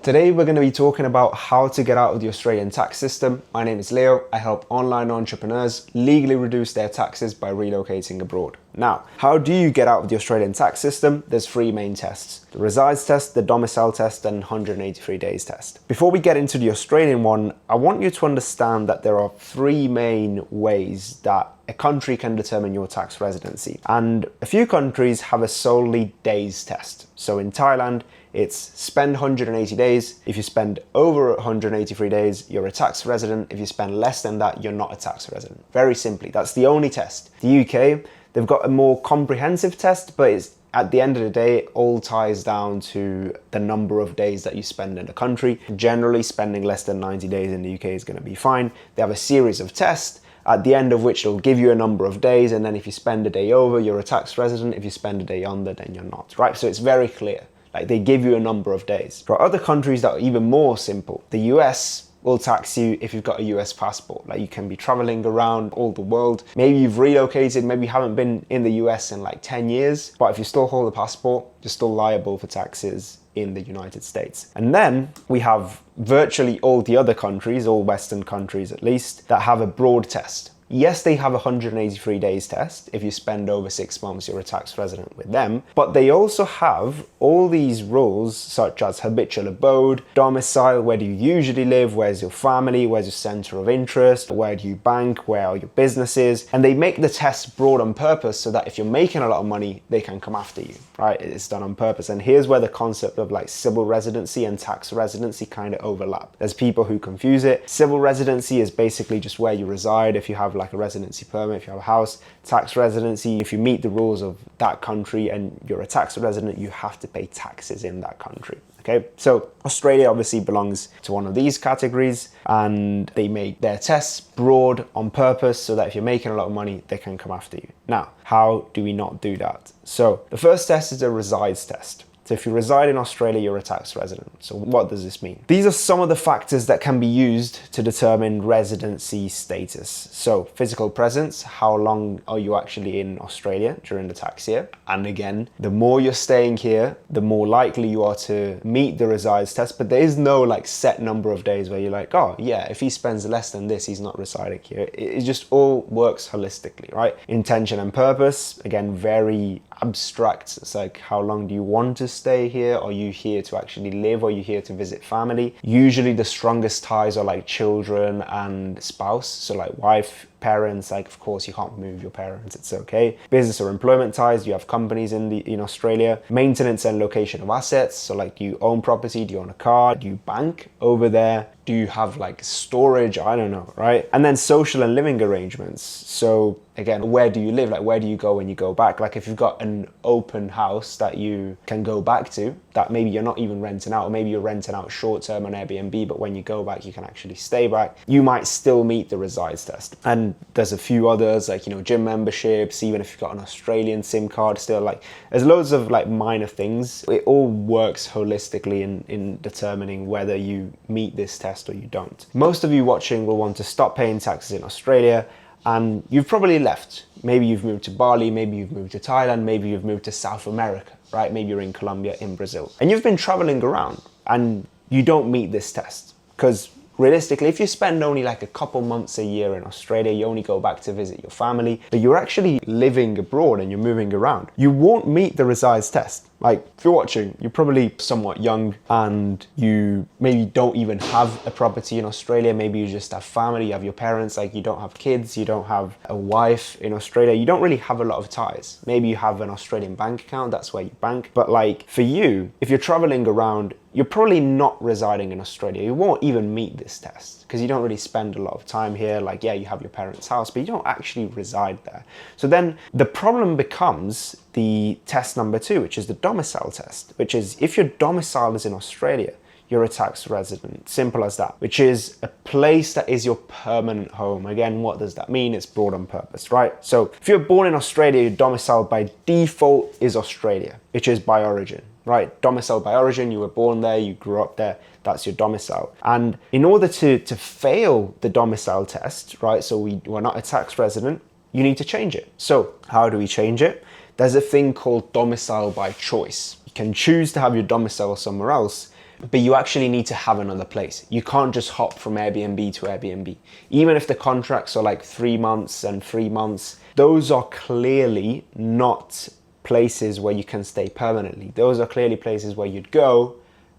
Today we're going to be talking about how to get out of the Australian tax system. My name is Leo. I help online entrepreneurs legally reduce their taxes by relocating abroad. Now, how do you get out of the Australian tax system? There's three main tests: the resides test, the domicile test, and 183 days test. Before we get into the Australian one, I want you to understand that there are three main ways that a country can determine your tax residency. And a few countries have a solely days test. So in Thailand, it's spend 180 days. If you spend over 183 days, you're a tax resident. If you spend less than that, you're not a tax resident. Very simply, that's the only test. The UK, they've got a more comprehensive test, but it's at the end of the day, it all ties down to the number of days that you spend in the country. Generally, spending less than 90 days in the UK is going to be fine. They have a series of tests, at the end of which they'll give you a number of days, and then if you spend a day over, you're a tax resident. If you spend a day under, then you're not, right? So it's very clear. Like, they give you a number of days. For other countries that are even more simple, the US will tax you if you've got a US passport. Like, you can be traveling around all the world. Maybe you've relocated, maybe you haven't been in the US in like 10 years, but if you still hold a passport, you're still liable for taxes in the United States. And then we have virtually all the other countries, all Western countries at least, that have a broad test. Yes, they have a 183 days test. If you spend over 6 months, you're a tax resident with them. But they also have all these rules such as habitual abode, domicile, where do you usually live, where's your family, where's your center of interest, where do you bank, where are your businesses. And they make the test broad on purpose so that if you're making a lot of money, they can come after you, right? It's done on purpose. And here's where the concept of like civil residency and tax residency kind of overlap. There's people who confuse it. Civil residency is basically just where you reside. If you have like a residency permit, if you have a house. Tax residency, if you meet the rules of that country and you're a tax resident, you have to pay taxes in that country. Okay, so Australia obviously belongs to one of these categories, and they make their tests broad on purpose so that if you're making a lot of money, they can come after you. Now, how do we not do that? So the first test is a resides test. So if you reside in Australia, you're a tax resident. So what does this mean? These are some of the factors that can be used to determine residency status. So physical presence, how long are you actually in Australia during the tax year? And again, the more you're staying here, the more likely you are to meet the resides test. But there is no like set number of days where you're like, oh yeah, if he spends less than this, he's not residing here. It just all works holistically, right? Intention and purpose, again, very abstract. It's like, how long do you want to stay here? Are you here to actually live? Are you here to visit family? Usually the strongest ties are like children and spouse. So like wife, parents, like of course you can't move your parents, it's okay. Business or employment ties, do you have companies in Australia? Maintenance and location of assets, so like do you own property, do you own a car, do you bank over there? Do you have like storage? I don't know, right? And then social and living arrangements. So again, where do you live? Like where do you go when you go back? Like if you've got an open house that you can go back to, that maybe you're not even renting out, or maybe you're renting out short term on Airbnb, but when you go back, you can actually stay back, you might still meet the resides test. And there's a few others like, gym memberships, even if you've got an Australian SIM card still, like there's loads of like minor things. It all works holistically in determining whether you meet this test or you don't. Most of you watching will want to stop paying taxes in Australia, and you've probably left. Maybe you've moved to Bali, maybe you've moved to Thailand, maybe you've moved to South America, right? Maybe you're in Colombia, in Brazil. And you've been traveling around and you don't meet this test. Because realistically, if you spend only like a couple months a year in Australia, you only go back to visit your family, but you're actually living abroad and you're moving around, you won't meet the resides test. Like if you're watching, you're probably somewhat young and you maybe don't even have a property in Australia. Maybe you just have family, you have your parents, like you don't have kids, you don't have a wife in Australia. You don't really have a lot of ties. Maybe you have an Australian bank account, that's where you bank. But like for you, if you're traveling around, you're probably not residing in Australia. You won't even meet this test because you don't really spend a lot of time here. Like, yeah, you have your parents' house, but you don't actually reside there. So then the problem becomes the test number 2, which is the domicile test, which is if your domicile is in Australia, you're a tax resident. Simple as that, which is a place that is your permanent home. Again, what does that mean? It's broad on purpose, right? So if you're born in Australia, your domicile by default is Australia, which is by origin, right? Domicile by origin, you were born there, you grew up there, that's your domicile. And in order to fail the domicile test, right, so we're not a tax resident, you need to change it. So how do we change it? There's a thing called domicile by choice. You can choose to have your domicile somewhere else, but you actually need to have another place. You can't just hop from Airbnb to Airbnb. Even if the contracts are like 3 months and 3 months, those are clearly not places where you can stay permanently. Those are clearly places where you'd go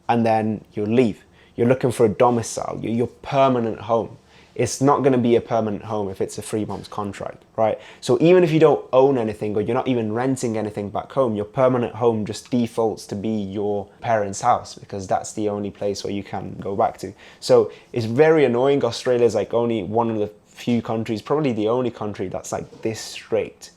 and then you'll leave. You're looking for a domicile, your permanent home. It's not going to be a permanent home if it's a 3 month contract, right? So even if you don't own anything or you're not even renting anything back home, your permanent home just defaults to be your parents' house because that's the only place where you can go back to. So it's very annoying. Australia is like only one of the few countries, probably the only country that's like this strict.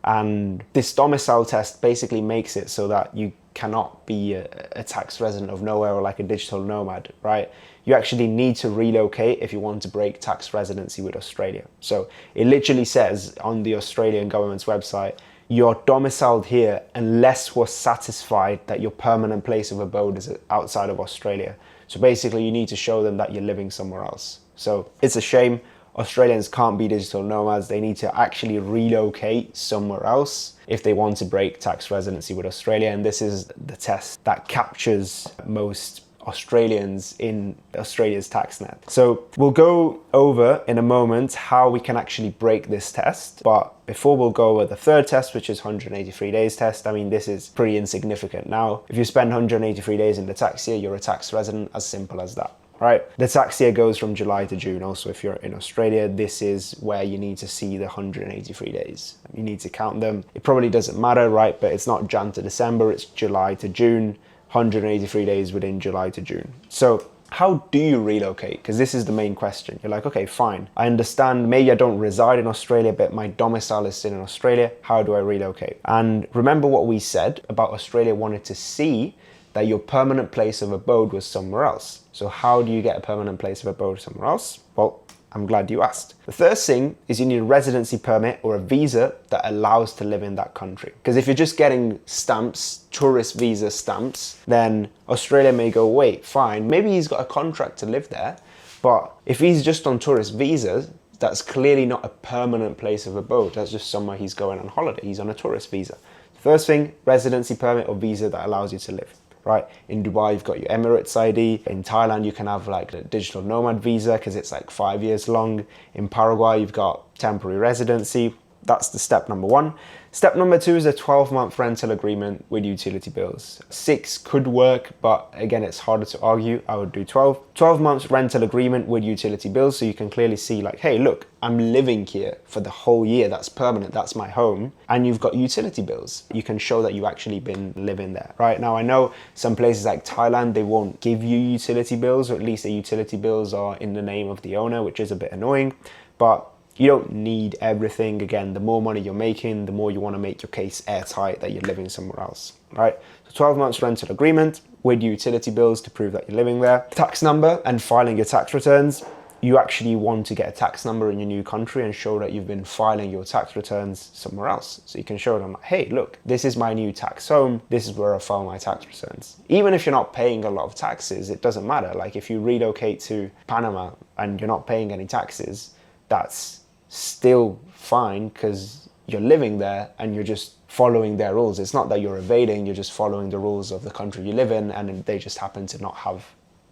And this domicile test basically makes it so that you cannot be a tax resident of nowhere or like a digital nomad, right? You actually need to relocate if you want to break tax residency with Australia. So it literally says on the Australian government's website, you're domiciled here unless we're satisfied that your permanent place of abode is outside of Australia. So basically you need to show them that you're living somewhere else. So it's a shame. Australians can't be digital nomads. They need to actually relocate somewhere else if they want to break tax residency with Australia. And this is the test that captures most Australians in Australia's tax net. So we'll go over in a moment how we can actually break this test. But before we'll go over the third test, which is 183 days test, I mean, this is pretty insignificant. Now, if you spend 183 days in the tax year, you're a tax resident, as simple as that. Right, the tax year goes from July to June. Also, if you're in Australia, this is where you need to see the 183 days. You need to count them. It probably doesn't matter, right? But it's not Jan to December, it's July to June, 183 days within July to June. So how do you relocate? Because this is the main question. You're like, okay, fine. I understand maybe I don't reside in Australia, but my domicile is still in Australia. How do I relocate? And remember what we said about Australia wanted to see that your permanent place of abode was somewhere else. So how do you get a permanent place of abode somewhere else? Well, I'm glad you asked. The first thing is you need a residency permit or a visa that allows to live in that country. Because if you're just getting stamps, tourist visa stamps, then Australia may go, wait, fine, maybe he's got a contract to live there, but if he's just on tourist visas, that's clearly not a permanent place of abode. That's just somewhere he's going on holiday. He's on a tourist visa. First thing, residency permit or visa that allows you to live. Right, in Dubai, you've got your Emirates ID. In Thailand, you can have like a digital nomad visa because it's like 5 years long. In Paraguay, you've got temporary residency. That's the step number one. Step number two is a 12-month rental agreement with utility bills. 6 could work, but again, it's harder to argue. I would do 12. 12 months rental agreement with utility bills, so you can clearly see like, hey, look, I'm living here for the whole year. That's permanent. That's my home. And you've got utility bills. You can show that you've actually been living there, right? Now, I know some places like Thailand, they won't give you utility bills, or at least the utility bills are in the name of the owner, which is a bit annoying, but you don't need everything. Again, the more money you're making, the more you want to make your case airtight that you're living somewhere else, right? So 12 months rental agreement with utility bills to prove that you're living there. Tax number and filing your tax returns. You actually want to get a tax number in your new country and show that you've been filing your tax returns somewhere else. So you can show them, hey, look, this is my new tax home. This is where I file my tax returns. Even if you're not paying a lot of taxes, it doesn't matter. Like if you relocate to Panama and you're not paying any taxes, that's still fine because you're living there and you're just following their rules. It's not that you're evading, you're just following the rules of the country you live in, and they just happen to not have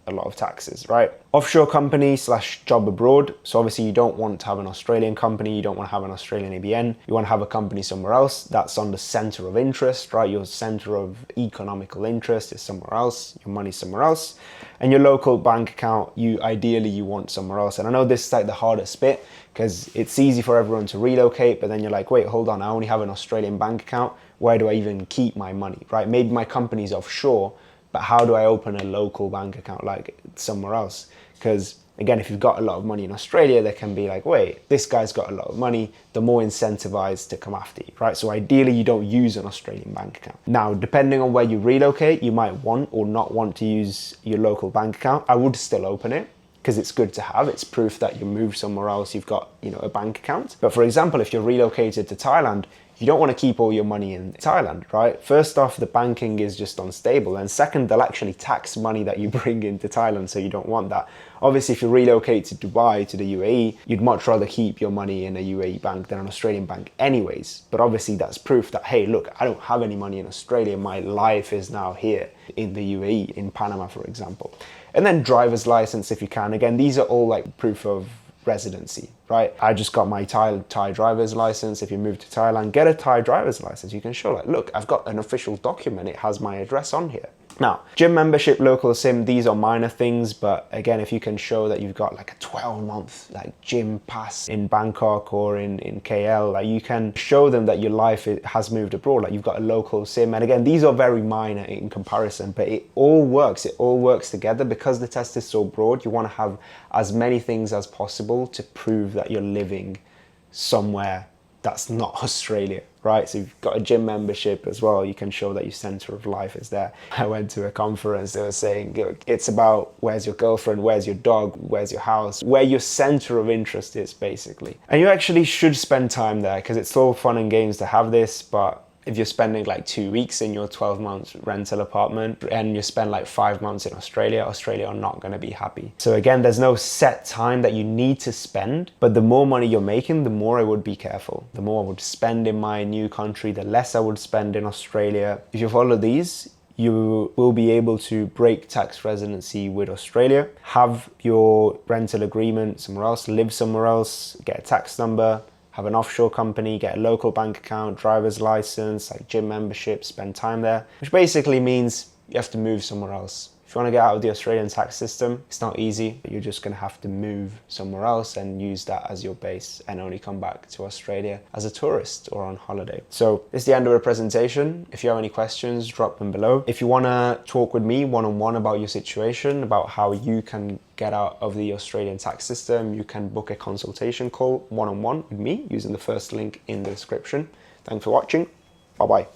a lot of taxes, right? Offshore company / job abroad. So obviously you don't want to have an Australian company, you don't want to have an Australian ABN, you want to have a company somewhere else that's on the center of interest, right? Your center of economical interest is somewhere else, your money's somewhere else, and your local bank account, ideally you want somewhere else. And I know this is like the hardest bit because it's easy for everyone to relocate, but then you're like, wait, hold on, I only have an Australian bank account. Where do I even keep my money, right? Maybe my company's offshore, but how do I open a local bank account like somewhere else? Because again, if you've got a lot of money in Australia, they can be like, wait, this guy's got a lot of money, the more incentivized to come after you, right? So ideally you don't use an Australian bank account. Now, depending on where you relocate, you might want or not want to use your local bank account. I would still open it because it's good to have. It's proof that you moved somewhere else, you've got, a bank account. But for example, if you're relocated to Thailand, you don't want to keep all your money in Thailand, right? First off, the banking is just unstable. And second, they'll actually tax money that you bring into Thailand, so you don't want that. Obviously, if you relocate to Dubai, to the UAE, you'd much rather keep your money in a UAE bank than an Australian bank anyways. But obviously that's proof that, hey, look, I don't have any money in Australia. My life is now here in the UAE, in Panama, for example. And then driver's license, if you can. Again, these are all like proof of residency, right? I just got my Thai driver's license. If you move to Thailand, get a Thai driver's license. You can show like, look, I've got an official document. It has my address on here. Now, gym membership, local SIM, these are minor things, but again, if you can show that you've got like a 12-month like gym pass in Bangkok or in KL, like you can show them that your life has moved abroad, like you've got a local SIM. And again, these are very minor in comparison, but it all works together. Because the test is so broad, you want to have as many things as possible to prove that you're living somewhere that's not Australia, right? So you've got a gym membership as well. You can show that your center of life is there. I went to a conference, they were saying, it's about where's your girlfriend, where's your dog, where's your house, where your center of interest is, basically. And you actually should spend time there, because it's all fun and games to have this, but if you're spending like 2 weeks in your 12-month rental apartment and you spend like 5 months in Australia are not going to be happy. So again, there's no set time that you need to spend, but the more money you're making, the more I would be careful. The more I would spend in my new country, the less I would spend in Australia. If you follow these, you will be able to break tax residency with Australia, have your rental agreement somewhere else, live somewhere else, get a tax number, have an offshore company, get a local bank account, driver's license, like gym membership, spend time there, which basically means you have to move somewhere else. If you want to get out of the Australian tax system, it's not easy, but you're just going to have to move somewhere else and use that as your base and only come back to Australia as a tourist or on holiday. So this is the end of the presentation. If you have any questions, drop them below. If you want to talk with me one-on-one about your situation, about how you can get out of the Australian tax system, you can book a consultation call one-on-one with me using the first link in the description. Thanks for watching. Bye-bye.